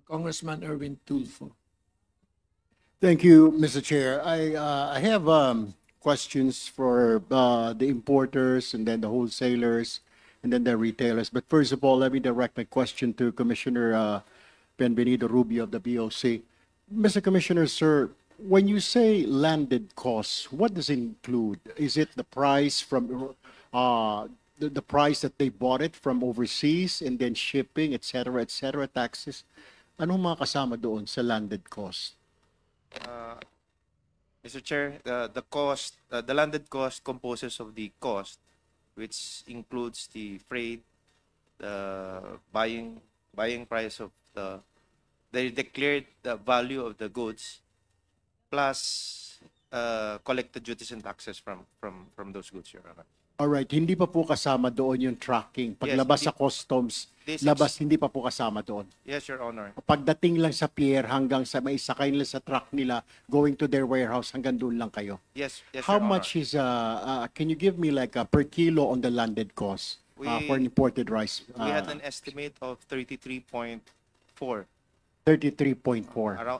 Congressman Erwin Tulfo. Thank you, Mr. Chair. I have questions for the importers and then the wholesalers and then the retailers. But first of all, let me direct my question to Commissioner Benvenido Rubio of the BOC. Mr. Commissioner, sir, when you say landed costs, what does it include? Is it the price from the price that they bought it from overseas and then shipping, et cetera, taxes? Anong mga kasama doon sa landed cost? Mr. Chair, the cost, the landed cost composes of the cost, which includes the freight, the buying price of the declared value of the goods, plus collected duties and taxes from those goods, Your Honor. Alright, hindi pa po kasama doon yung tracking. Paglabas sa customs, labas hindi pa po kasama doon. Yes, Your Honor. Pagdating lang sa pier hanggang sa may sakay nila sa truck nila, going to their warehouse, hanggang doon lang kayo. Yes, How Your much is, can you give me like a per kilo on the landed cost for imported rice? We had an estimate of 33.4. 33.4.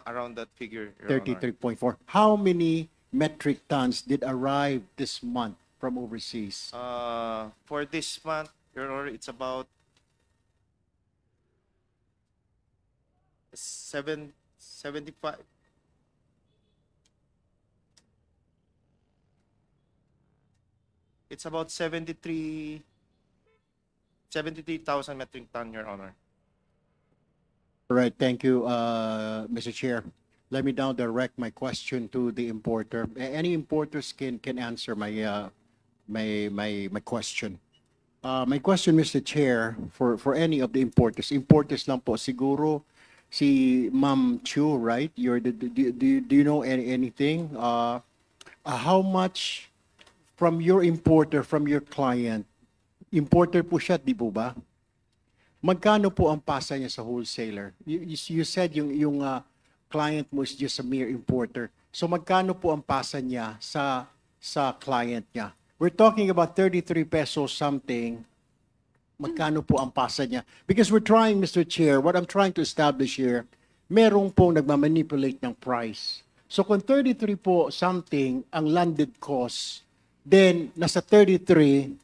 Around that figure, Your Honor. 33.4. How many metric tons did arrive this month from overseas? For this month, Your Honor, it's about 75. It's about 73,000 metric ton, Your Honor. All right, thank you, Mr. Chair. Let me now direct my question to the importer. Any importers can answer my my question. My question, Mr. Chair, for any of the importers. Importers lang po siguro si Ma'am Chu, right? Do you know anything? How much from your importer, from your client? Importer po siya, di po ba? Magkano po ang pasa niya sa wholesaler? You said yung client mo is just a mere importer. So magkano po ang pasa niya sa client niya? We're talking about 33 pesos something. Magkano po ang pasa niya? Because we're trying, Mr. Chair, what I'm trying to establish here, merong po nagmamanipulate ng price. So kung 33 po something ang landed cost, then nasa 33,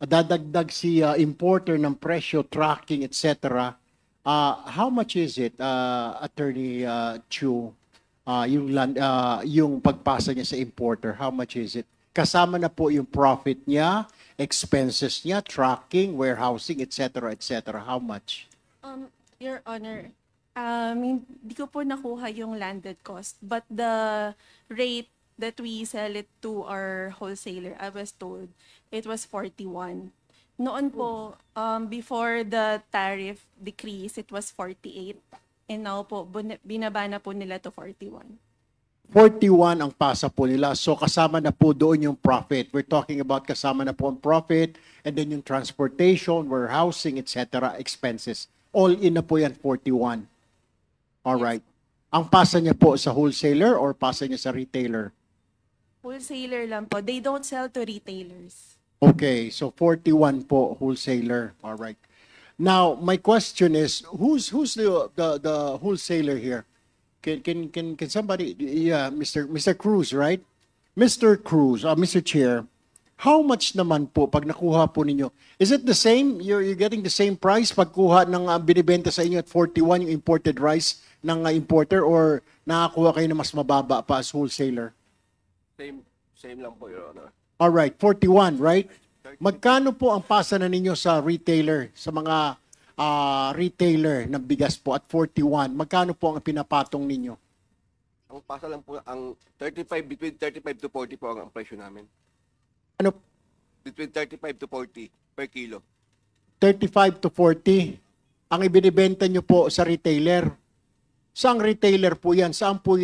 dadagdag si importer ng presyo, tracking, etc. How much is it, Attorney Chu, yung pagpasa niya sa importer? How much is it? Kasama na po yung profit niya, expenses niya, tracking, warehousing, etc., etc. How much? Your Honor, hindi ko po nakuha yung landed cost, but the rate that we sell it to our wholesaler, I was told, it was 41. Noon po, before the tariff decrease, it was 48. And now po, binaba na po nila to 41. 41 ang pasa po nila. So kasama na po doon yung profit. We're talking about kasama na po ang profit and then yung transportation, warehousing, etc. expenses. All in na po yan, 41. All right. Ang pasa niya po sa wholesaler or pasa niya sa retailer? Wholesaler lang po. They don't sell to retailers. Okay, so 41 po wholesaler. All right. Now, my question is, who's the wholesaler here? Can somebody, yeah, Mr. Cruz, right? Mr. Cruz, Mr. Chair, how much naman po pag nakuha po ninyo? Is it the same? You're getting the same price pag kuha ng binibenta sa inyo at 41 yung imported rice ng importer, or nakakuha kayo na mas mababa pa as wholesaler? Same lang po, Your Honor. All right, 41, right? Magkano po ang pasa na ninyo sa retailer, sa mga retailer ng bigas po at 41? Magkano po ang pinapatong ninyo? Ang pasa lang po, ang 35, between 35 to 40 po ang presyo namin. Ano? Between 35 to 40 per kilo. 35 to 40 ang ibinibenta nyo po sa retailer. Saang retailer po yan? Saan po,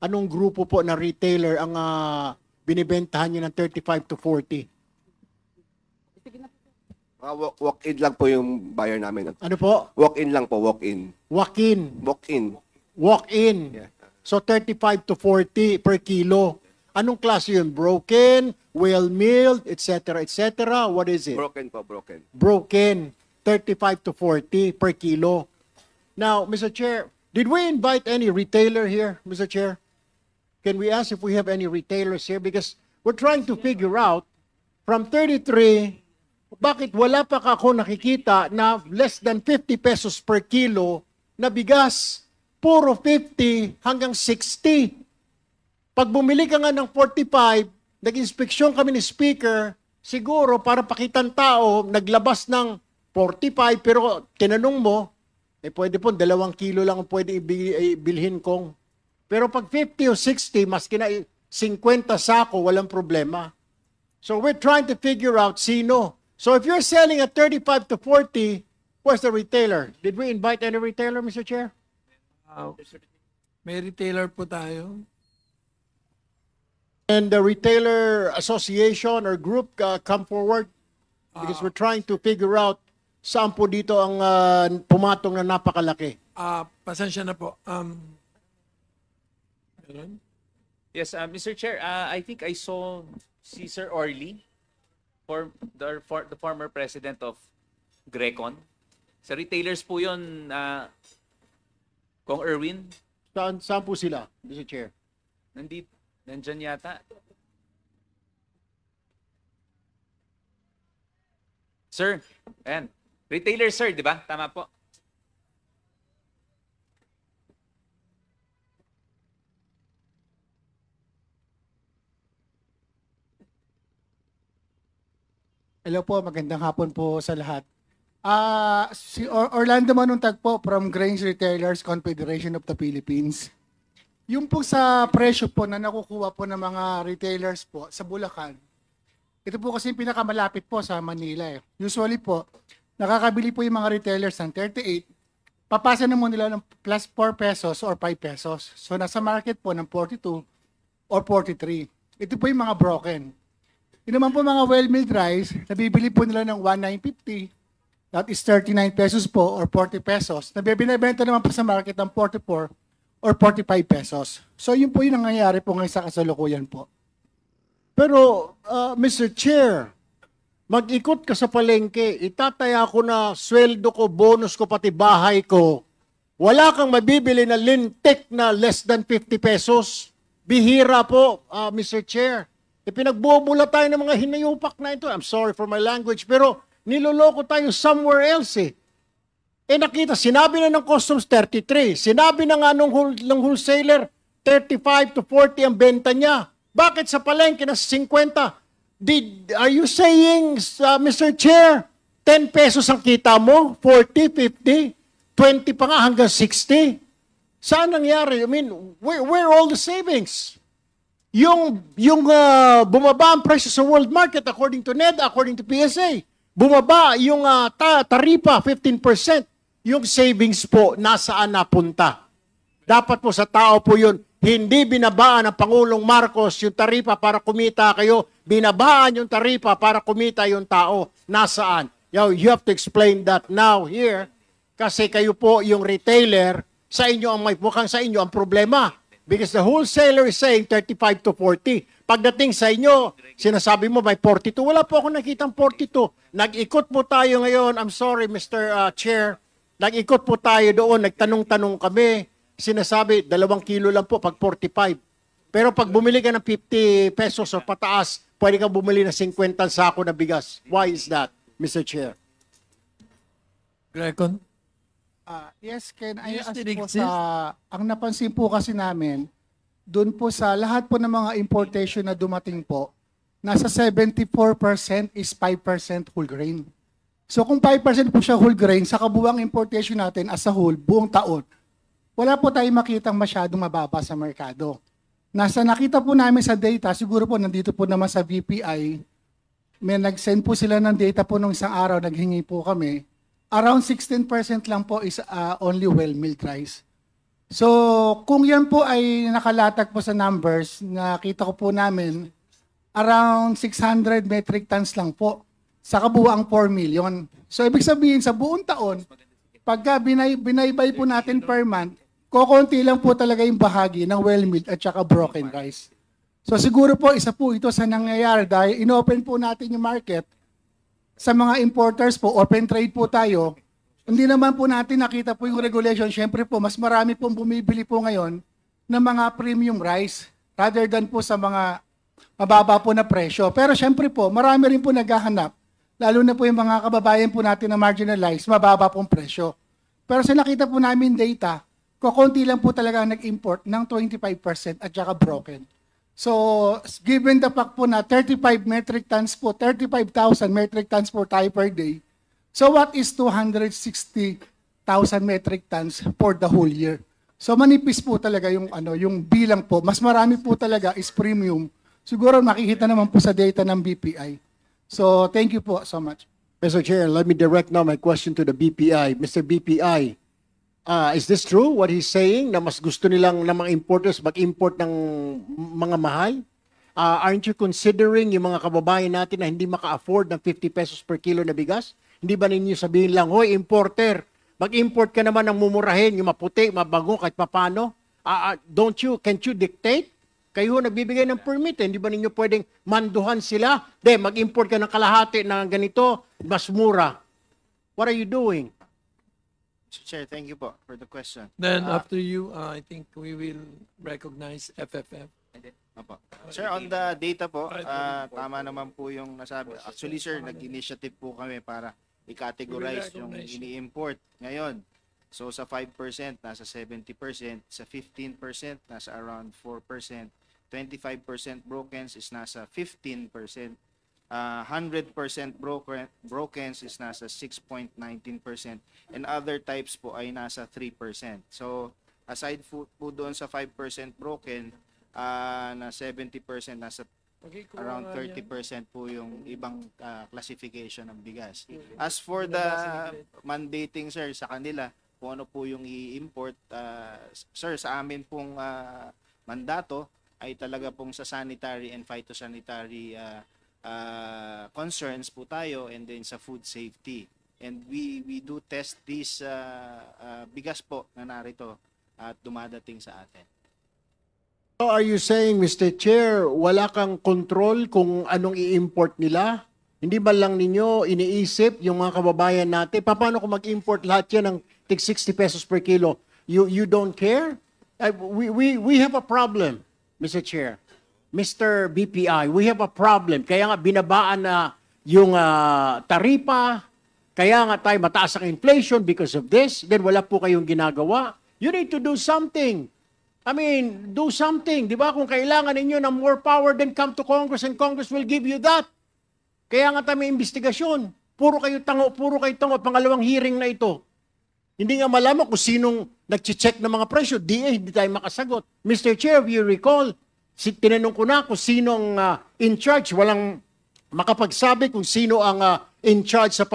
anong grupo po na retailer ang binibentahan nyo ng 35 to 40? Walk-in lang po yung buyer namin. Ano po? Walk-in lang po, walk-in. Walk-in. Walk-in. Walk-in. Yeah. So 35 to 40 per kilo. Anong klase yun? Broken, well-milled, etc., etc.? What is it? Broken po, broken. Broken. 35 to 40 per kilo. Now, Mr. Chair, did we invite any retailer here, Mr. Chair? Can we ask if we have any retailers here? Because we're trying to figure out from 33, bakit wala pa ako nakikita na less than 50 pesos per kilo na bigas? Puro 50 hanggang 60. Pag bumili ka nga ng 45, nag-inspeksyon kami ni Speaker, siguro para pakitan tao, naglabas ng 45, pero tinanong mo, pwede po 2 kilo lang ang pwede ibilhin kong. Pero pag 50 o 60, maski na 50 sako, walang problema. So we're trying to figure out sino. So if you're selling at 35 to 40, where's the retailer? Did we invite any retailer, Mr. Chair? May retailer po tayo. And the retailer association or group come forward? Because we're trying to figure out saan po dito ang pumatong na napakalaki. Pasensya na po. Meron? Yes, Mr. Chair, I think I saw si Sir Orly, the former president of Grecon. Sa retailers po yun, Kong Erwin, Saan po sila, Mr. Chair? nandyan yata. Sir, ayan. Retailer, sir, di ba? Tama po. Hello po, magandang hapon po sa lahat. Si Orlando Manuntag po from Grains Retailers Confederation of the Philippines. Yung po sa presyo po na nakukuha po ng mga retailers po sa Bulacan, ito po kasi yung pinakamalapit po sa Manila eh. Usually po, nakakabili po yung mga retailers ng 38, papasa naman nila ng plus 4 pesos or 5 pesos. So nasa market po ng 42 or 43. Ito po yung mga broken. Yung naman po mga well-milled rice, nabibili po nila ng 1,950. That is 39 pesos po or 40 pesos. Nabibinibenta naman po sa market ng 44 or 45 pesos. So yun po yung nangyayari po ngayon sa kasalukuyan po. Pero, Mr. Chair, mag-ikot ka sa palengke, itataya ko na sweldo ko, bonus ko, pati bahay ko. Wala kang mabibili na lintik na less than 50 pesos. Bihira po, Mr. Chair. Pinagbobola tayo ng mga hinayupak na ito. I'm sorry for my language, pero niloloko tayo somewhere else eh. Nakita, sinabi na ng customs 33. Sinabi na nga ng wholesaler, 35 to 40 ang benta niya. Bakit sa palengke na 50? Are you saying, Mr. Chair, 10 pesos ang kita mo? 40, 50, 20 pa nga hanggang 60? Saan nangyari? I mean, where are all the savings? Yung bumaba ang presyo sa world market according to NEDA, according to PSA. Bumaba yung taripa 15%. Yung savings po nasaan napunta? Dapat po sa tao po yun, hindi binabaan ng Pangulong Marcos yung taripa para kumita kayo, binabaan yung taripa para kumita yung tao. Nasaan? You have to explain that now here kasi kayo po yung retailer, sa inyo ang mukhang sa inyo ang problema. Because the wholesaler is saying 35 to 40. Pagdating sa inyo, sinasabi mo may 42. Wala po ako nakitang 42. Nag-ikot po tayo ngayon. I'm sorry, Mr. Chair. Nag-ikot po tayo doon. Nagtanong-tanong kami. Sinasabi, 2 kilo lang po pag 45. Pero pag bumili ka ng 50 pesos o pataas, pwede kang bumili ng 50 sako na bigas. Why is that, Mr. Chair? Grecon? Yes, Ken, I Yes, ask it po exists. ang napansin po kasi namin, doon po sa lahat po ng mga importation na dumating po, nasa 74% is 5% whole grain. So kung 5% po siya whole grain, sa kabuuang importation natin as a whole, buong taon, wala po tayong makitang masyadong mababa sa merkado. Nakita po namin sa data, siguro po nandito po naman sa VPI, may nag-send po sila ng data po nung isang araw, naghingi po kami, around 16% lang po is only well-milled rice. So, kung yan po ay nakalatag po sa numbers, nakita ko po namin, around 600 metric tons lang po sa kabuuang 4 million. So, ibig sabihin, sa buong taon, pagka binaybay po natin per month, kokonti lang po talaga yung bahagi ng well-milled at saka broken rice. So, siguro po, isa po ito sa nangyayari dahil inopen po natin yung market sa mga importers po, open trade po tayo, hindi naman po natin nakita po yung regulation. Siyempre po, mas marami pong bumibili po ngayon ng mga premium rice rather than po sa mga mababa po na presyo. Pero siyempre po, marami rin po naghahanap, lalo na po yung mga kababayan po natin na marginalized, mababa pong presyo. Pero sa nakita po namin data, kukunti lang po talaga nag-import ng 25% at saka broken. So, given the fact po na 35 metric tons po, 35,000 metric tons po tayo per day, so what is 260,000 metric tons for the whole year? So manipis po talaga yung yung bilang po. Mas marami po talaga is premium. Siguro makikita naman po sa data ng BPI. So thank you po so much. Mr. Chair, let me direct now my question to the BPI. Mr. BPI, is this true what he's saying na mas gusto nilang ng mga importers mag-import ng mga mahal? Aren't you considering yung mga kababayan natin na hindi maka-afford ng 50 pesos per kilo na bigas? Hindi ba ninyo sabihin lang, hoy, importer, mag-import ka naman ng mumurahin, yung maputi, mabango, kahit papano? Can't you dictate? Kayo nagbibigay ng permit, hindi ba ninyo pwedeng manduhan sila? Mag-import ka ng kalahati na ganito, mas mura. What are you doing? Mr. Chair, thank you po for the question. Then after you, I think we will recognize FFF. Opo. Sir, on the data po, tama naman po yung nasabi. Actually, sir, nag-initiative po kami para i-categorize yung ini-import ngayon. So, sa 5%, nasa 70%. Sa 15%, nasa around 4%. 25% brokens is nasa 15%. 100% brokens is nasa 6.19%. And other types po ay nasa 3%. So, aside po doon sa 5% broken, na 70%, nasa around 30% po yung ibang classification ng bigas. As for the mandating, sir, sa kanila, kung ano po yung i-import, sir, sa amin pong mandato ay talaga pong sa sanitary and phytosanitary concerns po tayo, and then sa food safety. And we do test this bigas po na narito at dumadating sa atin. So are you saying, Mr. Chair, wala kang control kung anong i-import nila? Hindi ba lang ninyo iniisip yung mga kababayan natin? Paano kung mag-import lahat yan ng tig 60 pesos per kilo? You don't care? We have a problem, Mr. Chair. Mr. BPI, we have a problem. Kaya nga binabaan na yung taripa, kaya nga tayo mataas ang inflation because of this, then wala po kayong ginagawa. You need to do something. I mean, do something. Di ba? Kung kailangan ninyo ng more power, then come to Congress and Congress will give you that. Kaya nga tayo may investigasyon. Puro kayo tango. Pangalawang hearing na ito. Hindi nga malaman kung sinong nag-check ng mga presyo. Hindi tayo makasagot. Mr. Chair, if you recall, tinanong ko na kung sinong in charge. Walang makapagsabi kung sino ang in charge sa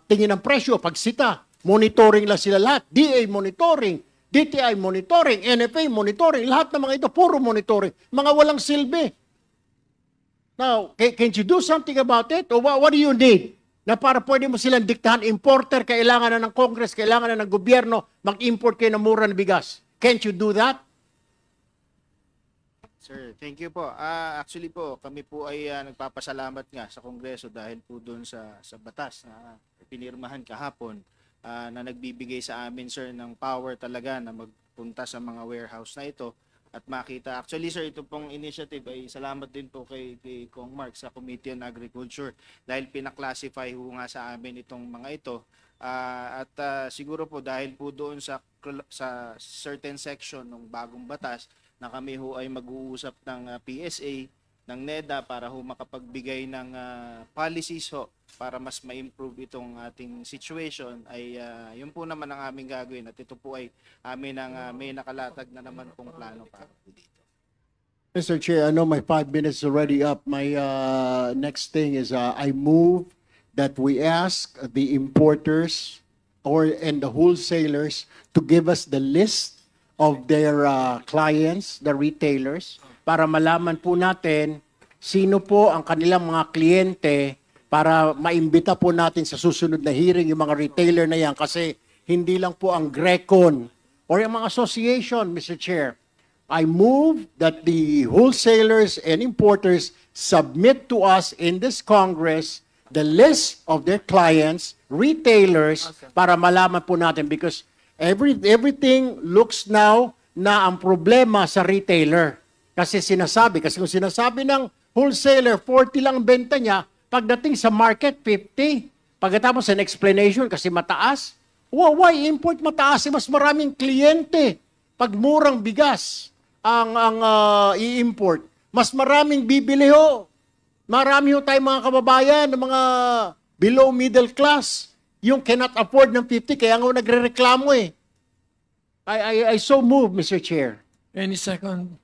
tingin ng presyo, pagsita. Monitoring lang sila lahat. DA monitoring. DTI monitoring, NFA monitoring, lahat ng mga ito, puro monitoring. Mga walang silbi. Now, can't you do something about it? Or what do you need? Na para pwede mo silang diktahan, importer, kailangan na ng Congress, kailangan na ng gobyerno, mag-import kayo ng mura na bigas. Can't you do that? Sir, thank you po. Actually po, kami po ay nagpapasalamat nga sa Kongreso dahil po doon sa batas na pinirmahan kahapon. Na nagbibigay sa amin, sir, ng power talaga na magpunta sa mga warehouse na ito at makita. Actually, sir, ito pong initiative ay salamat din po kay Kong Mark sa Committee on Agriculture dahil pinaklasify ho nga sa amin itong mga ito. Siguro po dahil po doon sa certain section ng bagong batas na kami ho ay mag-uusap ng PSA, ng NEDA para ho makapagbigay ng policies ho para mas ma-improve itong ating situation ay yun po naman ang aming gagawin at ito po ay amin may nakalatag na naman pong plano para dito. Mr. Chair, I know my 5 minutes is already up. My next thing is I move that we ask the importers and the wholesalers to give us the list of their clients, the retailers, para malaman po natin sino po ang kanilang mga kliyente para maimbita po natin sa susunod na hearing yung mga retailer na yan kasi hindi lang po ang Grecon or yung mga association, Mr. Chair. I move that the wholesalers and importers submit to us in this Congress the list of their clients, retailers, para malaman po natin because everything looks now na ang problema sa retailer. Kasi kung sinasabi ng wholesaler, 40 lang benta niya, pagdating sa market, 50. Pagkatapos an explanation kasi mataas. Why import mataas? Mas maraming kliyente. Pag murang bigas ang i-import, mas maraming bibili ho. Marami ho tayong mga kababayan, ng mga below middle class, yung cannot afford ng 50, kaya nga nagre-reklamo eh. I so move, Mr. Chair. Any second?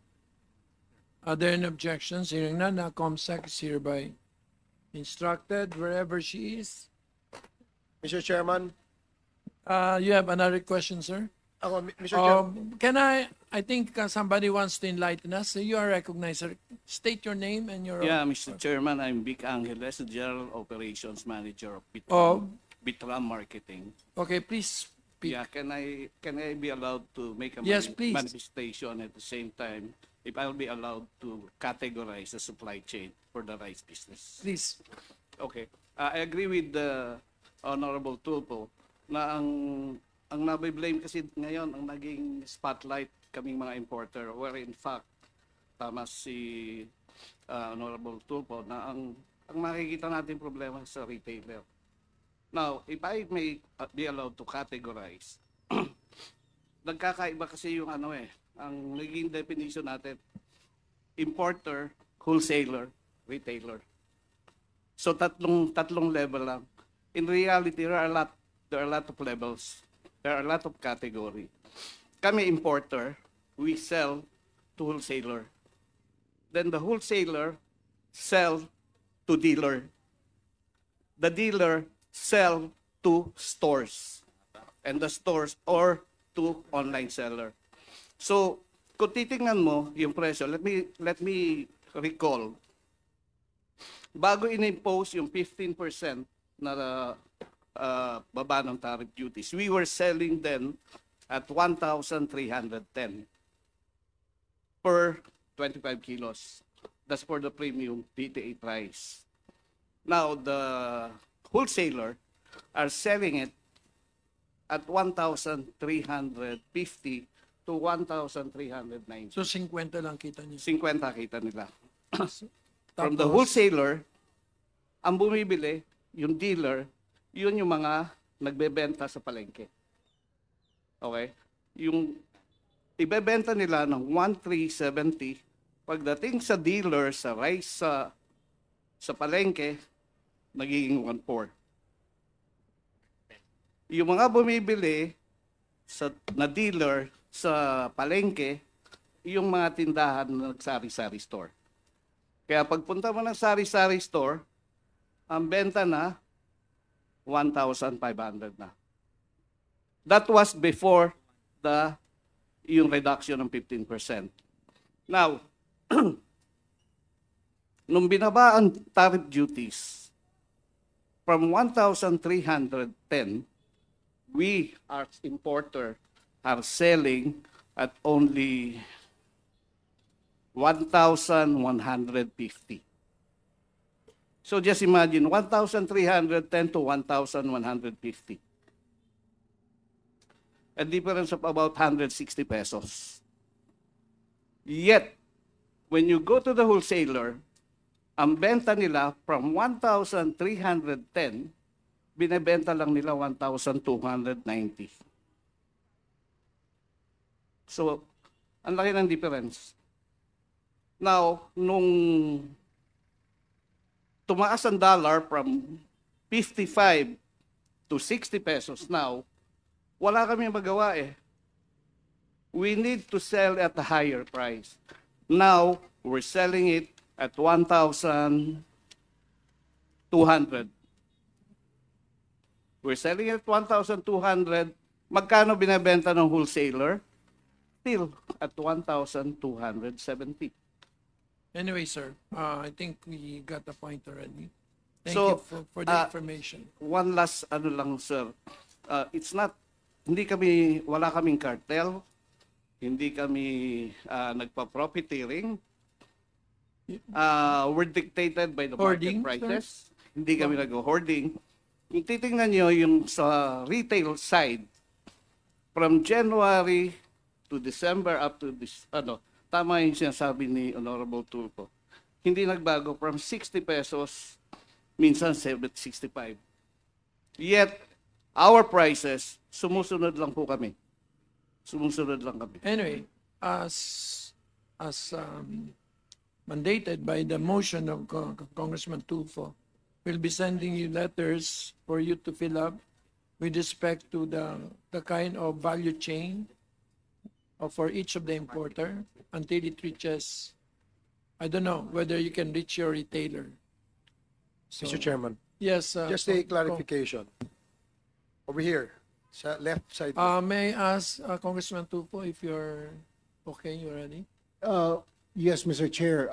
Are there any objections? Hearing none, now COMSEC is hereby instructed wherever she is. Mr. Chairman, You have another question, sir? ako, Mr. Chair, Can I think somebody wants to enlighten us. You are recognized, sir. State your name and your... Yeah, Mr. Chairman, I'm Vic Angeles, General Operations Manager of Oh. Bitram Marketing. Okay, please speak. Yeah, can I be allowed to make a Yes, please. manifestation at the same time? If I'll be allowed to categorize the supply chain for the rice business. Please. Okay. I agree with the Honorable Tulfo na ang nabiblame kasi ngayon ang naging spotlight kaming mga importer where in fact tama si Honorable Tulfo na ang makikita natin problema sa retailer. Now, if I may be allowed to categorize, nagkakaiba kasi yung ang naging definition natin, importer, wholesaler, retailer. So tatlong level lang. In reality, there are a lot of levels. There are a lot of category. Kami importer, we sell to wholesaler. Then the wholesaler sell to dealer. The dealer sell to stores. And the stores or to online seller. So, kung titingnan mo yung presyo, let me recall. Bago in-impose yung 15% na baba ng tariff duties, we were selling then at 1,310 per 25 kilos. That's for the premium PTA price. Now, the wholesaler are selling it at 1,350 to 1,390. So 50 lang kita niyo. 50 kita nila. From Tapos, the wholesaler, ang bumibili, yung dealer, yun yung mga nagbebenta sa palengke. Okay? Yung ibebenta nila ng 1,370, pagdating sa dealer, sa rice, sa palengke, nagiging 1,400. Yung mga bumibili na dealer sa palengke, yung mga tindahan ng sari-sari store. Kaya pagpunta mo ng sari-sari store, ang benta na 1,500 na. That was before yung reduction ng 15%. Now, nung binaba ang tariff duties from 1,310, we as importer are selling at only 1,150. So just imagine, 1,310 to 1,150. A difference of about 160 pesos. Yet, when you go to the wholesaler, ang benta nila from 1,310, binebenta lang nila 1,290. So, ang laki ng difference. Now, nung tumaas ang dollar from 55 to 60 pesos now, wala kami magawa eh. We need to sell at a higher price. Now, we're selling it at 1,200. We're selling it at 1,200. Magkano binebenta ng wholesaler? Still at 1,270. Anyway, sir, I think we got the point already. Thank So, you for the information. One last lang, sir. Wala kaming cartel. Hindi kami nagpa-profiteering. We're dictated by the market Hoarding, sir? prices. Hindi kami nag-hoarding. Kung titingnan nyo yung sa retail side, from January to December up to this, tama yung sinasabi ni Honorable Tulfo. Hindi nagbago from 60 pesos, minsan 65. Yet, our prices, sumusunod lang po kami. Sumusunod lang kami. Anyway, as mandated by the motion of Congressman Tulfo, we'll be sending you letters for you to fill up with respect to the kind of value chain for each of the importer until it reaches, I don't know whether you can reach your retailer. So, Mr. Chairman, yes. just a clarification. Over here, sa left side. May I ask Congressman Tulfo if you're okay, you ready? Yes, Mr. Chair.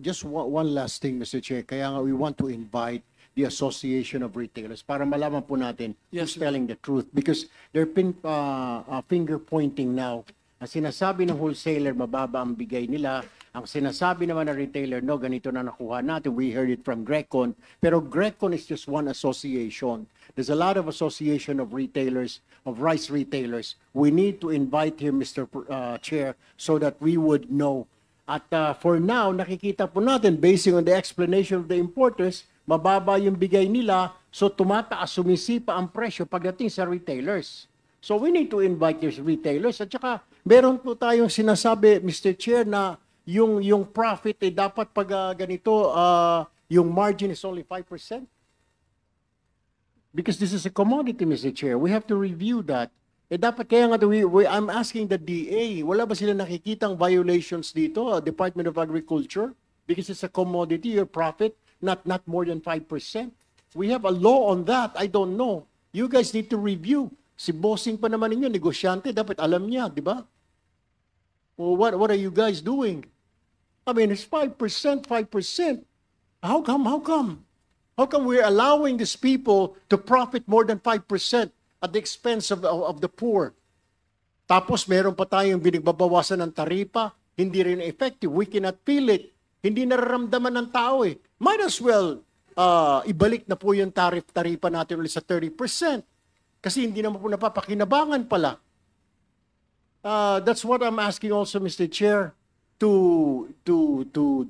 Just one last thing, Mr. Chair. Kaya nga we want to invite the Association of Retailers para malaman po natin who's Yes, telling the truth. Because they're finger pointing now. Ang sinasabi ng wholesaler, mababa ang bigay nila. Ang sinasabi naman ng retailer, no, ganito na nakuha natin. We heard it from Grecon. Pero Grecon is just one association. There's a lot of association of retailers, of rice retailers. We need to invite here, Mr. Chair, so that we would know. At for now, nakikita po natin, basing on the explanation of the importers, mababa yung bigay nila, so tumataas, sumisipa ang presyo pagdating sa retailers. So we need to invite these retailers. At saka, meron po tayong sinasabi, Mr. Chair, na yung profit, dapat pag ganito, yung margin is only 5%. Because this is a commodity, Mr. Chair. We have to review that. Dapat kaya nga, I'm asking the DA, wala ba sila nakikitang violations dito, Department of Agriculture? Because it's a commodity, your profit, not more than 5%. We have a law on that. I don't know. You guys need to review. Si bossing pa naman ninyo, negosyante, dapat alam niya, di ba? Well, what are you guys doing? I mean, it's 5%, 5%. How come? How come we're allowing these people to profit more than 5% at the expense of the poor? Tapos meron pa tayong binigbabawasan ng taripa, hindi rin effective. We cannot feel it. Hindi nararamdaman ng tao eh. Might as well ibalik na po yung taripa natin ulit sa 30%. Kasi hindi naman po napapakinabangan pala. That's what I'm asking also, Mr. Chair, to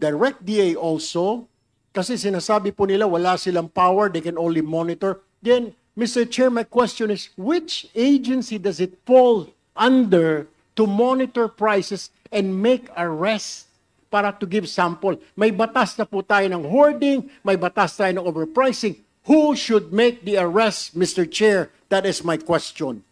direct DA also. Kasi sinasabi po nila wala silang power, they can only monitor. Then, Mr. Chair, my question is, which agency does it fall under to monitor prices and make arrests para to give sample? May batas na po tayo ng hoarding, may batas tayo ng overpricing. Who should make the arrest, Mr. Chair? That is my question.